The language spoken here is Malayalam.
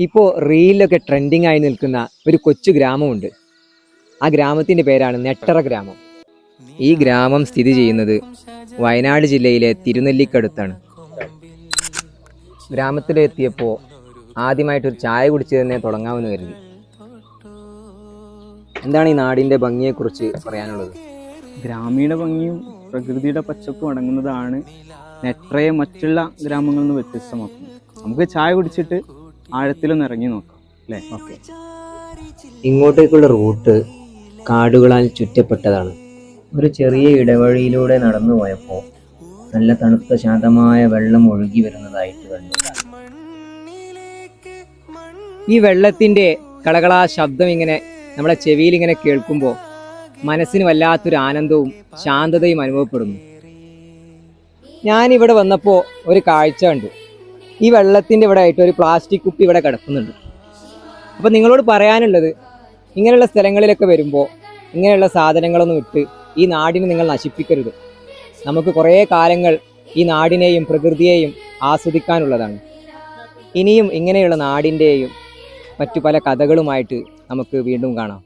ഇപ്പോൾ റീലിലൊക്കെ ട്രെൻഡിങ് ആയി നിൽക്കുന്ന ഒരു കൊച്ചു ഗ്രാമമുണ്ട്. ആ ഗ്രാമത്തിൻ്റെ പേരാണ് നെട്ടറ ഗ്രാമം. ഈ ഗ്രാമം സ്ഥിതി ചെയ്യുന്നത് വയനാട് ജില്ലയിലെ തിരുനെല്ലിക്കടുത്താണ്. ഗ്രാമത്തിലെത്തിയപ്പോൾ ആദ്യമായിട്ടൊരു ചായ കുടിച്ച് തന്നെ തുടങ്ങാമെന്ന് കരുതി. എന്താണ് ഈ നാടിൻ്റെ ഭംഗിയെക്കുറിച്ച് പറയാനുള്ളത്? ഗ്രാമീണ ഭംഗിയും പ്രകൃതിയുടെ പച്ചപ്പും അടങ്ങുന്നതാണ് നെട്രയെ മറ്റുള്ള ഗ്രാമങ്ങളിൽ നിന്ന് വ്യത്യസ്തമാക്കുന്നത്. നമുക്ക് ചായ കുടിച്ചിട്ട് ആഴത്തിലൊന്ന് ഇറങ്ങി നോക്കാം അല്ലേ? ഓക്കെ. ഇങ്ങോട്ടേക്കുള്ള റൂട്ട് കാടുകളാൽ ചുറ്റപ്പെട്ടതാണ്. ഒരു ചെറിയ ഇടവഴിയിലൂടെ നടന്നു പോയപ്പോൾ നല്ല തണുത്ത ശാന്തമായ വെള്ളം ഒഴുകി വരുന്നതായിട്ട് കണ്ടു. ഈ വെള്ളത്തിൻ്റെ കളകളാ ശബ്ദം ഇങ്ങനെ നമ്മുടെ ചെവിയിൽ ഇങ്ങനെ കേൾക്കുമ്പോൾ മനസ്സിന് വല്ലാത്തൊരു ആനന്ദവും ശാന്തതയും അനുഭവപ്പെടുന്നു. ഞാനിവിടെ വന്നപ്പോൾ ഒരു കാഴ്ച കണ്ടു. ഈ വെള്ളത്തിൻ്റെ ഇവിടെ ആയിട്ട് ഒരു പ്ലാസ്റ്റിക് കുപ്പി ഇവിടെ കിടക്കുന്നുണ്ട്. അപ്പോൾ നിങ്ങളോട് പറയാനുള്ളത്, ഇങ്ങനെയുള്ള സ്ഥലങ്ങളിലൊക്കെ വരുമ്പോൾ ഇങ്ങനെയുള്ള സാധനങ്ങളൊന്നും ഇട്ട് ഈ നാടിനെ നിങ്ങൾ നശിപ്പിക്കരുത്. നമുക്ക് കുറേ കാലങ്ങൾ ഈ നാടിനെയും പ്രകൃതിയെയും ആസ്വദിക്കാനുള്ളതാണ്. ഇനിയും ഇങ്ങനെയുള്ള നാടിൻ്റെയും മറ്റു പല കഥകളുമായിട്ട് നമുക്ക് വീണ്ടും കാണാം.